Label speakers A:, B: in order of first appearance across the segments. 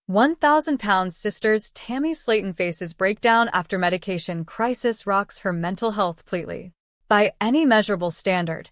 A: 1,000-pound sisters Tammy Slaton faces breakdown after medication crisis rocks her mental health pletely. By any measurable standard,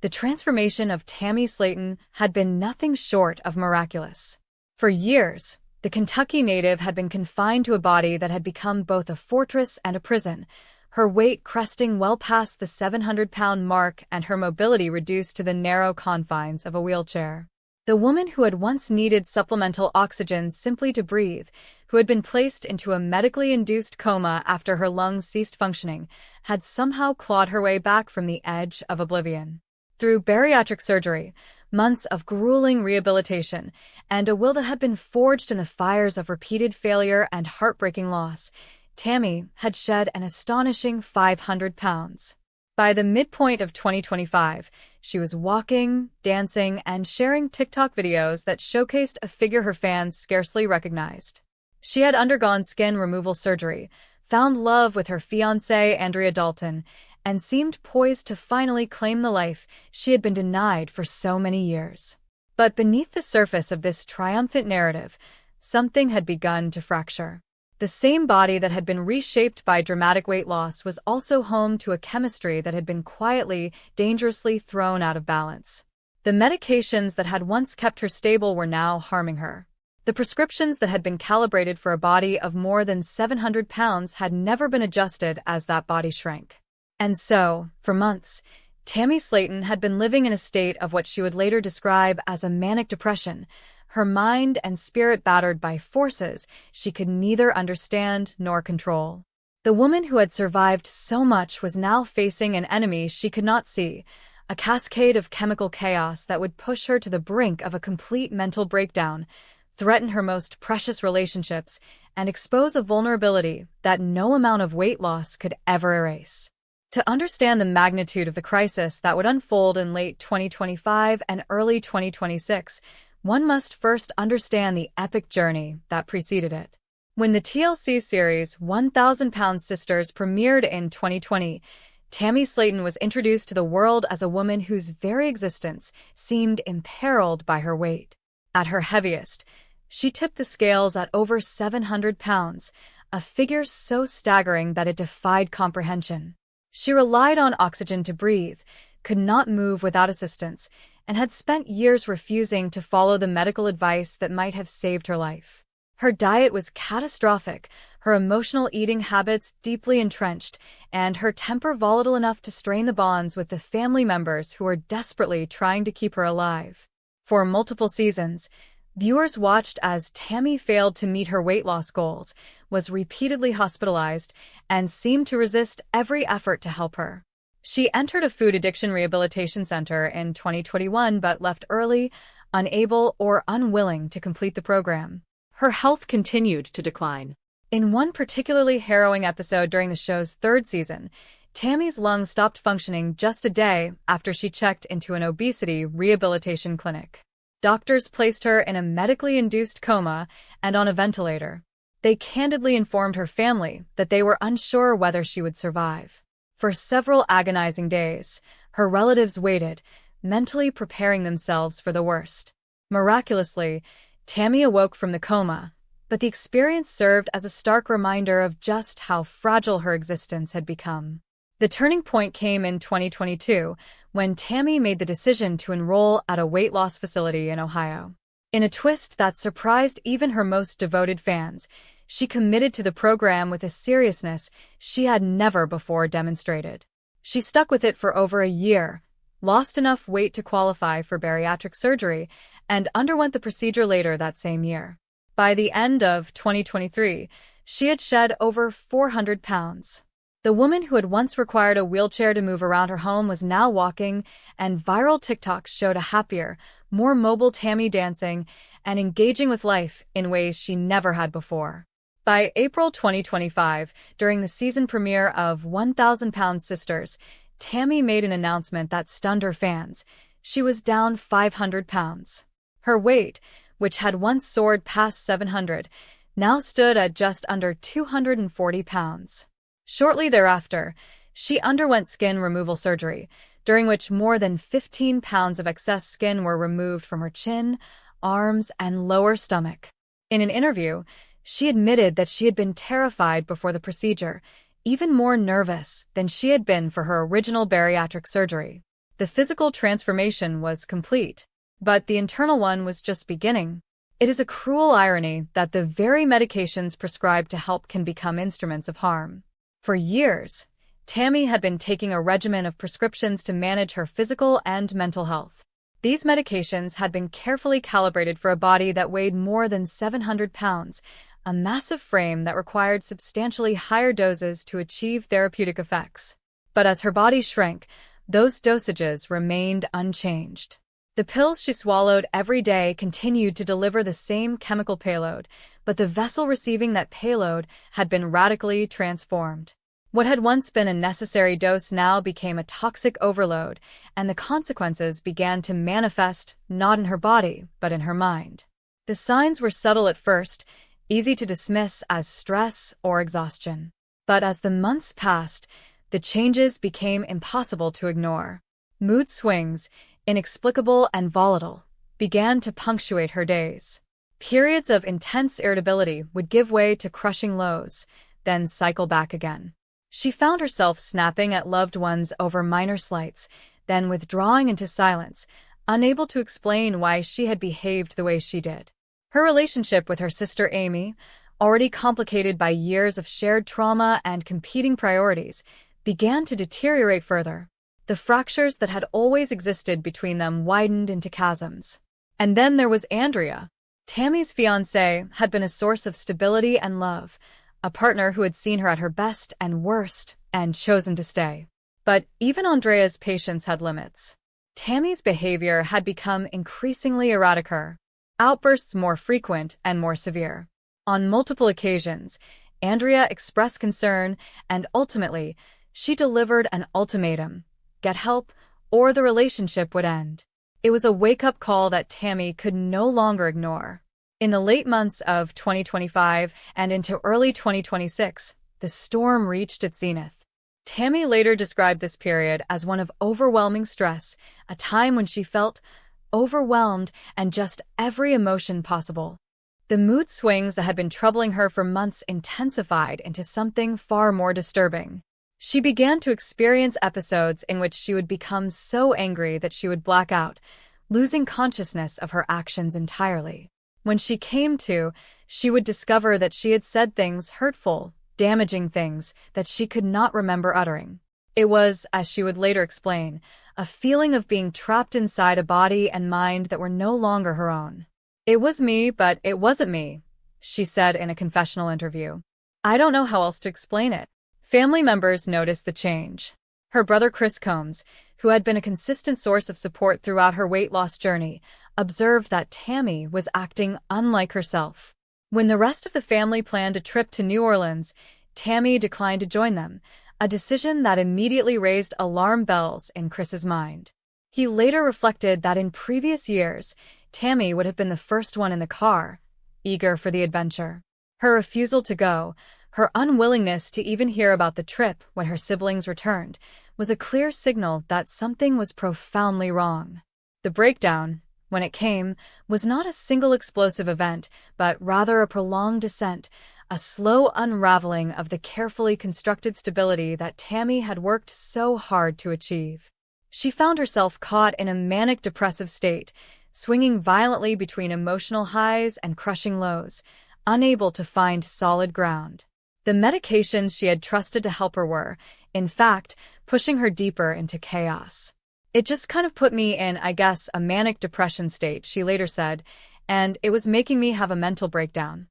A: the transformation of Tammy Slaton had been nothing short of miraculous. For years, the Kentucky native had been confined to a body that had become both a fortress and a prison, her weight cresting well past the 700-pound mark and her mobility reduced to the narrow confines of a wheelchair. The woman who had once needed supplemental oxygen simply to breathe, who had been placed into a medically induced coma after her lungs ceased functioning, had somehow clawed her way back from the edge of oblivion. Through bariatric surgery, months of grueling rehabilitation, and a will that had been forged in the fires of repeated failure and heartbreaking loss, Tammy had shed an astonishing 500 pounds. By the midpoint of 2025, she was walking, dancing, and sharing TikTok videos that showcased a figure her fans scarcely recognized. She had undergone skin removal surgery, found love with her fiancé Andrea Dalton, and seemed poised to finally claim the life she had been denied for so many years. But beneath the surface of this triumphant narrative, something had begun to fracture. The same body that had been reshaped by dramatic weight loss was also home to a chemistry that had been quietly, dangerously thrown out of balance. The medications that had once kept her stable were now harming her. The prescriptions that had been calibrated for a body of more than 700 pounds had never been adjusted as that body shrank. And so, for months, Tammy Slaton had been living in a state of what she would later describe as a manic depression, her mind and spirit battered by forces she could neither understand nor control. The woman who had survived so much was now facing an enemy she could not see, a cascade of chemical chaos that would push her to the brink of a complete mental breakdown, threaten her most precious relationships, and expose a vulnerability that no amount of weight loss could ever erase. To understand the magnitude of the crisis that would unfold in late 2025 and early 2026, one must first understand the epic journey that preceded it. When the TLC series 1,000-Pound Sisters premiered in 2020, Tammy Slaton was introduced to the world as a woman whose very existence seemed imperiled by her weight. At her heaviest, she tipped the scales at over 700 pounds, a figure so staggering that it defied comprehension. She relied on oxygen to breathe, could not move without assistance, and had spent years refusing to follow the medical advice that might have saved her life. Her diet was catastrophic, her emotional eating habits deeply entrenched, and her temper volatile enough to strain the bonds with the family members who were desperately trying to keep her alive. For multiple seasons, viewers watched as Tammy failed to meet her weight loss goals, was repeatedly hospitalized, and seemed to resist every effort to help her. She entered a food addiction rehabilitation center in 2021 but left early, unable or unwilling to complete the program. Her health continued to decline. In one particularly harrowing episode during the show's third season, Tammy's lungs stopped functioning just a day after she checked into an obesity rehabilitation clinic. Doctors placed her in a medically induced coma and on a ventilator. They candidly informed her family that they were unsure whether she would survive. For several agonizing days, her relatives waited, mentally preparing themselves for the worst. Miraculously, Tammy awoke from the coma, but the experience served as a stark reminder of just how fragile her existence had become. The turning point came in 2022, when Tammy made the decision to enroll at a weight loss facility in Ohio. In a twist that surprised even her most devoted fans, she committed to the program with a seriousness she had never before demonstrated. She stuck with it for over a year, lost enough weight to qualify for bariatric surgery, and underwent the procedure later that same year. By the end of 2023, she had shed over 400 pounds. The woman who had once required a wheelchair to move around her home was now walking, and viral TikToks showed a happier, more mobile Tammy dancing and engaging with life in ways she never had before. By April 2025, during the season premiere of 1,000-Pound Sisters, Tammy made an announcement that stunned her fans. She was down 500 pounds. Her weight, which had once soared past 700, now stood at just under 240 pounds. Shortly thereafter, she underwent skin removal surgery, during which more than 15 pounds of excess skin were removed from her chin, arms, and lower stomach. In an interview, she admitted that she had been terrified before the procedure, even more nervous than she had been for her original bariatric surgery. The physical transformation was complete, but the internal one was just beginning. It is a cruel irony that the very medications prescribed to help can become instruments of harm. For years, Tammy had been taking a regimen of prescriptions to manage her physical and mental health. These medications had been carefully calibrated for a body that weighed more than 700 pounds, a massive frame that required substantially higher doses to achieve therapeutic effects. But as her body shrank, those dosages remained unchanged. The pills she swallowed every day continued to deliver the same chemical payload, but the vessel receiving that payload had been radically transformed. What had once been a necessary dose now became a toxic overload, and the consequences began to manifest not in her body, but in her mind. The signs were subtle at first, easy to dismiss as stress or exhaustion. But as the months passed, the changes became impossible to ignore. Mood swings, inexplicable and volatile, began to punctuate her days. Periods of intense irritability would give way to crushing lows, then cycle back again. She found herself snapping at loved ones over minor slights, then withdrawing into silence, unable to explain why she had behaved the way she did. Her relationship with her sister Amy, already complicated by years of shared trauma and competing priorities, began to deteriorate further. The fractures that had always existed between them widened into chasms. And then there was Andrea. Tammy's fiancé had been a source of stability and love, a partner who had seen her at her best and worst and chosen to stay. But even Andrea's patience had limits. Tammy's behavior had become increasingly erratic, her outbursts more frequent and more severe. On multiple occasions, Andrea expressed concern, and ultimately, she delivered an ultimatum: get help, or the relationship would end. It was a wake-up call that Tammy could no longer ignore. In the late months of 2025 and into early 2026, the storm reached its zenith. Tammy later described this period as one of overwhelming stress, a time when she felt overwhelmed and just every emotion possible. The mood swings that had been troubling her for months intensified into something far more disturbing. She began to experience episodes in which she would become so angry that she would black out, losing consciousness of her actions entirely. When she came to, she would discover that she had said things hurtful, damaging things that she could not remember uttering. It was, as she would later explain, a feeling of being trapped inside a body and mind that were no longer her own. "It was me, but it wasn't me," she said in a confessional interview. "I don't know how else to explain it." Family members noticed the change. Her brother Chris Combs, who had been a consistent source of support throughout her weight loss journey, observed that Tammy was acting unlike herself. When the rest of the family planned a trip to New Orleans, Tammy declined to join them, a decision that immediately raised alarm bells in Chris's mind. He later reflected that in previous years, Tammy would have been the first one in the car, eager for the adventure. Her refusal to go, her unwillingness to even hear about the trip when her siblings returned, was a clear signal that something was profoundly wrong. The breakdown, when it came, was not a single explosive event, but rather a prolonged descent, a slow unraveling of the carefully constructed stability that Tammy had worked so hard to achieve. She found herself caught in a manic depressive state, swinging violently between emotional highs and crushing lows, unable to find solid ground. The medications she had trusted to help her were, in fact, pushing her deeper into chaos. "It just kind of put me in, I guess, a manic depression state," she later said, "and it was making me have a mental breakdown."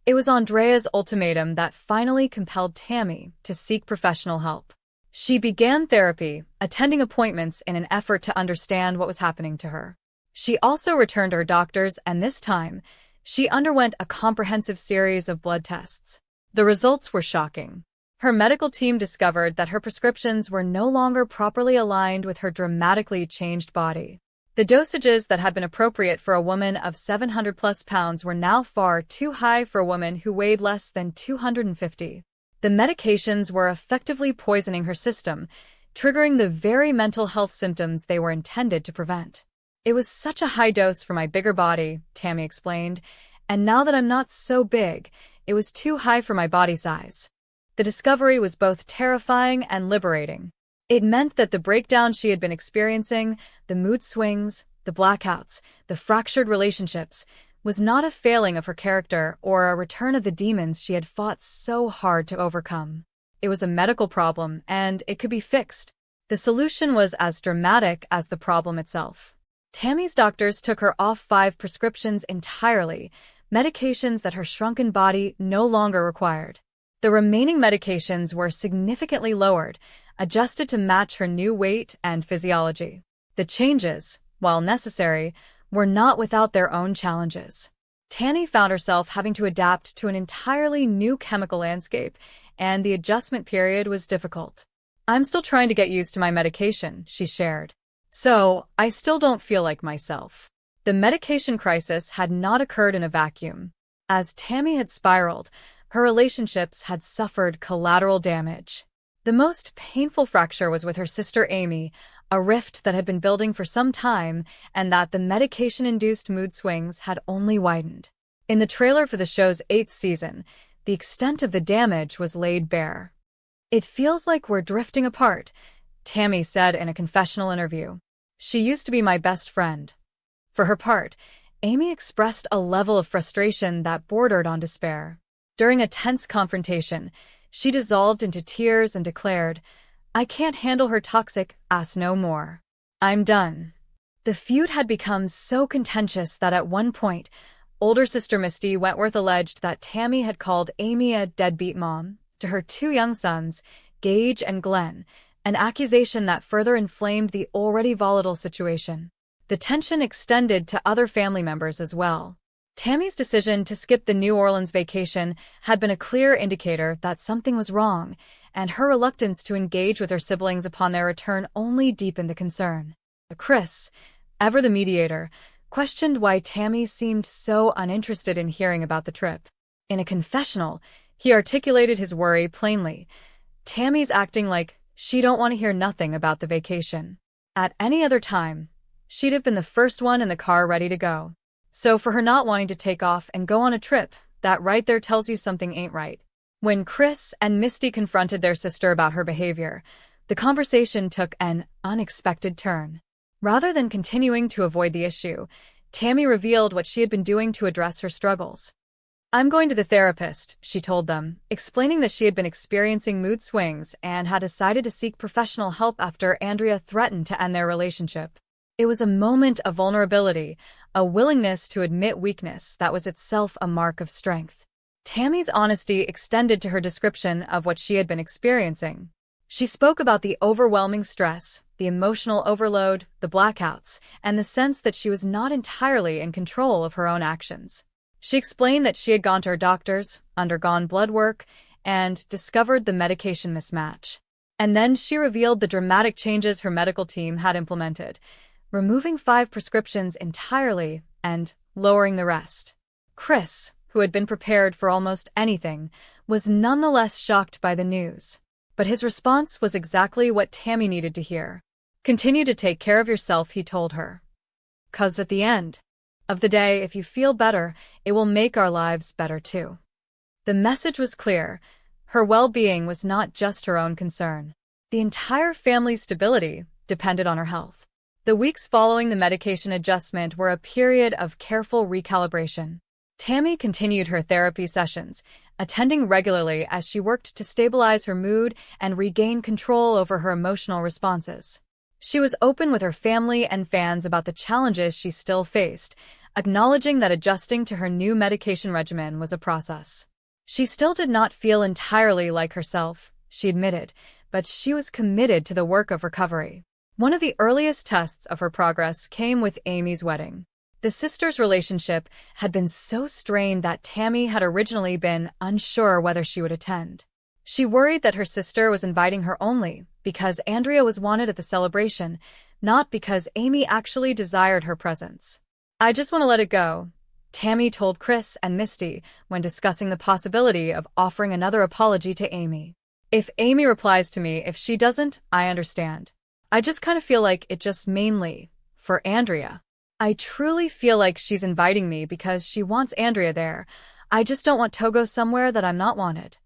A: It was Andrea's ultimatum that finally compelled Tammy to seek professional help. She began therapy, attending appointments in an effort to understand what was happening to her. She also returned to her doctors, and this time, she underwent a comprehensive series of blood tests. The results were shocking. Her medical team discovered that her prescriptions were no longer properly aligned with her dramatically changed body. The dosages that had been appropriate for a woman of 700+ pounds were now far too high for a woman who weighed less than 250. The medications were effectively poisoning her system, triggering the very mental health symptoms they were intended to prevent. "It was such a high dose for my bigger body," Tammy explained, And now that I'm not so big, it was too high for my body size. The discovery was both terrifying and liberating. It meant that the breakdown she had been experiencing, the mood swings, the blackouts, the fractured relationships, was not a failing of her character or a return of the demons she had fought so hard to overcome. It was a medical problem, and it could be fixed. The solution was as dramatic as the problem itself. Tammy's doctors took her off 5 prescriptions entirely, medications that her shrunken body no longer required. The remaining medications were significantly lowered, adjusted to match her new weight and physiology. The changes, while necessary, were not without their own challenges. Tammy found herself having to adapt to an entirely new chemical landscape, and the adjustment period was difficult. "I'm still trying to get used to my medication," she shared. "So, I still don't feel like myself." The medication crisis had not occurred in a vacuum. As Tammy had spiraled, her relationships had suffered collateral damage. The most painful fracture was with her sister Amy, a rift that had been building for some time and that the medication-induced mood swings had only widened. In the trailer for the show's 8th season, the extent of the damage was laid bare. "It feels like we're drifting apart," Tammy said in a confessional interview. "She used to be my best friend." For her part, Amy expressed a level of frustration that bordered on despair. During a tense confrontation, she dissolved into tears and declared, "I can't handle her toxic ass no more. I'm done." The feud had become so contentious that at one point, older sister Misty Wentworth alleged that Tammy had called Amy a deadbeat mom to her 2 young sons, Gage and Glenn, an accusation that further inflamed the already volatile situation. The tension extended to other family members as well. Tammy's decision to skip the New Orleans vacation had been a clear indicator that something was wrong, and her reluctance to engage with her siblings upon their return only deepened the concern. Chris, ever the mediator, questioned why Tammy seemed so uninterested in hearing about the trip. In a confessional, he articulated his worry plainly. "Tammy's acting like she don't want to hear nothing about the vacation. At any other time, she'd have been the first one in the car ready to go. So for her not wanting to take off and go on a trip, that right there tells you something ain't right." When Chris and Misty confronted their sister about her behavior, the conversation took an unexpected turn. Rather than continuing to avoid the issue, Tammy revealed what she had been doing to address her struggles. "I'm going to the therapist," she told them, explaining that she had been experiencing mood swings and had decided to seek professional help after Andrea threatened to end their relationship. It was a moment of vulnerability, a willingness to admit weakness that was itself a mark of strength. Tammy's honesty extended to her description of what she had been experiencing. She spoke about the overwhelming stress, the emotional overload, the blackouts, and the sense that she was not entirely in control of her own actions. She explained that she had gone to her doctors, undergone blood work, and discovered the medication mismatch. And then she revealed the dramatic changes her medical team had implemented, removing 5 prescriptions entirely and lowering the rest. Chris, who had been prepared for almost anything, was nonetheless shocked by the news. But his response was exactly what Tammy needed to hear. "Continue to take care of yourself," he told her. "'Cause at the end of the day, if you feel better, it will make our lives better too." The message was clear. Her well-being was not just her own concern. The entire family's stability depended on her health. The weeks following the medication adjustment were a period of careful recalibration. Tammy continued her therapy sessions, attending regularly as she worked to stabilize her mood and regain control over her emotional responses. She was open with her family and fans about the challenges she still faced, acknowledging that adjusting to her new medication regimen was a process. She still did not feel entirely like herself, she admitted, but she was committed to the work of recovery. One of the earliest tests of her progress came with Amy's wedding. The sisters' relationship had been so strained that Tammy had originally been unsure whether she would attend. She worried that her sister was inviting her only because Andrea was wanted at the celebration, not because Amy actually desired her presence. "I just want to let it go," Tammy told Chris and Misty when discussing the possibility of offering another apology to Amy. "If Amy replies to me, if she doesn't, I understand. I just kind of feel like it just mainly for Andrea. I truly feel like she's inviting me because she wants Andrea there. I just don't want to go somewhere that I'm not wanted.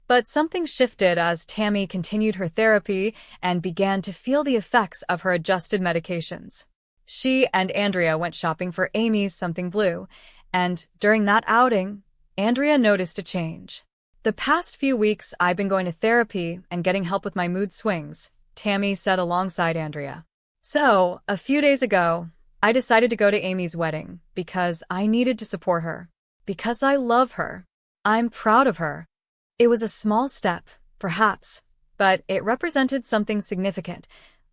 A: But something shifted as Tammy continued her therapy and began to feel the effects of her adjusted medications. She and Andrea went shopping for Amy's Something Blue, and during that outing, Andrea noticed a change. "The past few weeks, I've been going to therapy and getting help with my mood swings," Tammy said alongside Andrea. "So, a few days ago, I decided to go to Amy's wedding because I needed to support her. Because I love her. I'm proud of her." It was a small step, perhaps, but it represented something significant,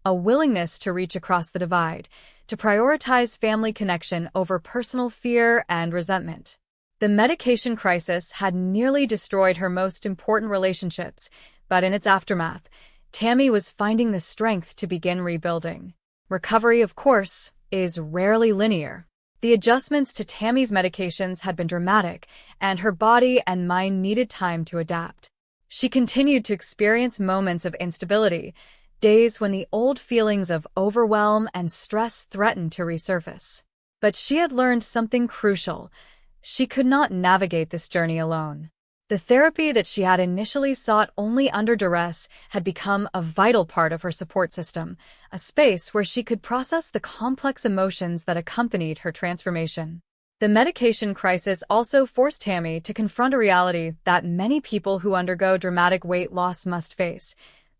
A: a willingness to reach across the divide, to prioritize family connection over personal fear and resentment. The medication crisis had nearly destroyed her most important relationships, but in its aftermath, Tammy was finding the strength to begin rebuilding. Recovery, of course, is rarely linear. The adjustments to Tammy's medications had been dramatic, and her body and mind needed time to adapt. She continued to experience moments of instability, days when the old feelings of overwhelm and stress threatened to resurface. But she had learned something crucial. She could not navigate this journey alone. The therapy that she had initially sought only under duress had become a vital part of her support system, a space where she could process the complex emotions that accompanied her transformation. The medication crisis also forced Tammy to confront a reality that many people who undergo dramatic weight loss must face.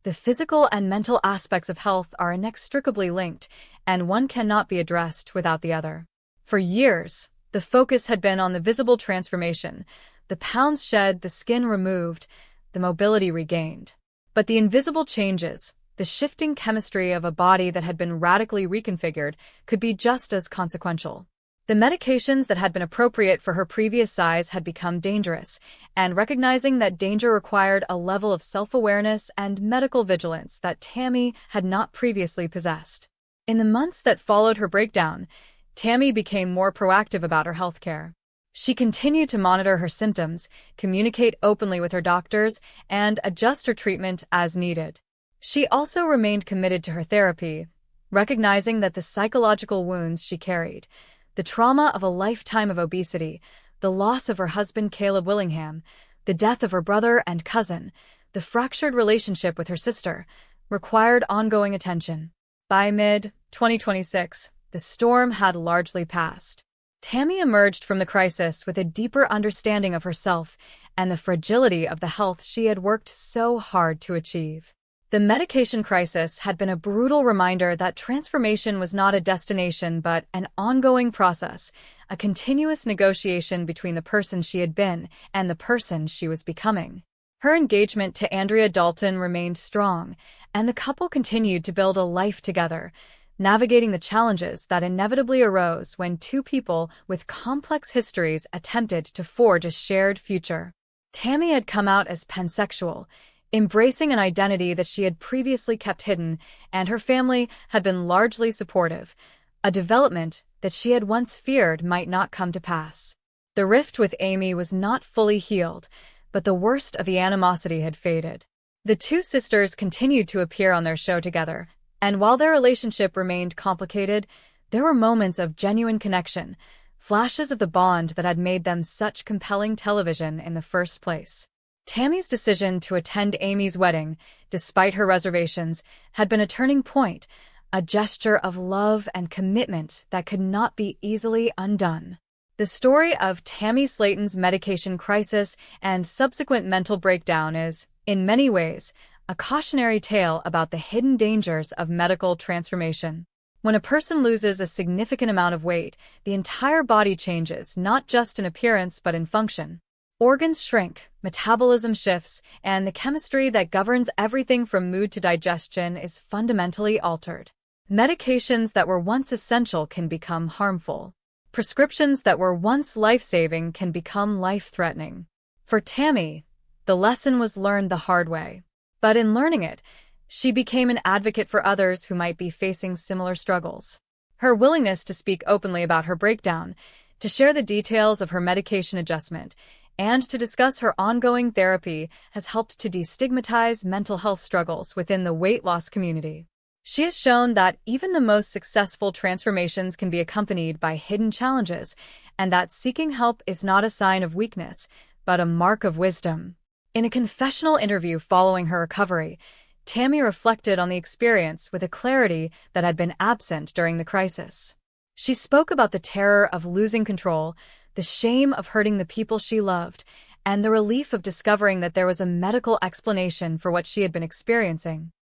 A: The physical and mental aspects of health are inextricably linked, and one cannot be addressed without the other. For years, the focus had been on the visible transformation, the pounds shed, the skin removed, the mobility regained. But the invisible changes, the shifting chemistry of a body that had been radically reconfigured, could be just as consequential. The medications that had been appropriate for her previous size had become dangerous, and recognizing that danger required a level of self-awareness and medical vigilance that Tammy had not previously possessed. In the months that followed her breakdown, Tammy became more proactive about her health care. She continued to monitor her symptoms, communicate openly with her doctors, and adjust her treatment as needed. She also remained committed to her therapy, recognizing that the psychological wounds she carried, the trauma of a lifetime of obesity, the loss of her husband Caleb Willingham, the death of her brother and cousin, the fractured relationship with her sister, required ongoing attention. By mid-2026, the storm had largely passed. Tammy emerged from the crisis with a deeper understanding of herself and the fragility of the health she had worked so hard to achieve. The medication crisis had been a brutal reminder that transformation was not a destination but an ongoing process, a continuous negotiation between the person she had been and the person she was becoming. Her engagement to Andrea Dalton remained strong, and the couple continued to build a life together, navigating the challenges that inevitably arose when two people with complex histories attempted to forge a shared future. Tammy had come out as pansexual, embracing an identity that she had previously kept hidden, and her family had been largely supportive, a development that she had once feared might not come to pass. The rift with Amy was not fully healed, but the worst of the animosity had faded. The two sisters continued to appear on their show together, and while their relationship remained complicated, there were moments of genuine connection, flashes of the bond that had made them such compelling television in the first place. Tammy's decision to attend Amy's wedding, despite her reservations, had been a turning point, a gesture of love and commitment that could not be easily undone. The story of Tammy Slaton's medication crisis and subsequent mental breakdown is, in many ways, a cautionary tale about the hidden dangers of medical transformation. When a person loses a significant amount of weight, the entire body changes, not just in appearance but in function. Organs shrink, metabolism shifts, and the chemistry that governs everything from mood to digestion is fundamentally altered. Medications that were once essential can become harmful. Prescriptions that were once life-saving can become life-threatening. For Tammy, the lesson was learned the hard way. But in learning it, she became an advocate for others who might be facing similar struggles. Her willingness to speak openly about her breakdown, to share the details of her medication adjustment, and to discuss her ongoing therapy has helped to destigmatize mental health struggles within the weight loss community. She has shown that even the most successful transformations can be accompanied by hidden challenges, and that seeking help is not a sign of weakness, but a mark of wisdom. In a confessional interview following her recovery, Tammy reflected on the experience with a clarity that had been absent during the crisis. She spoke about the terror of losing control, the shame of hurting the people she loved, and the relief of discovering that there was a medical explanation for what she had been experiencing.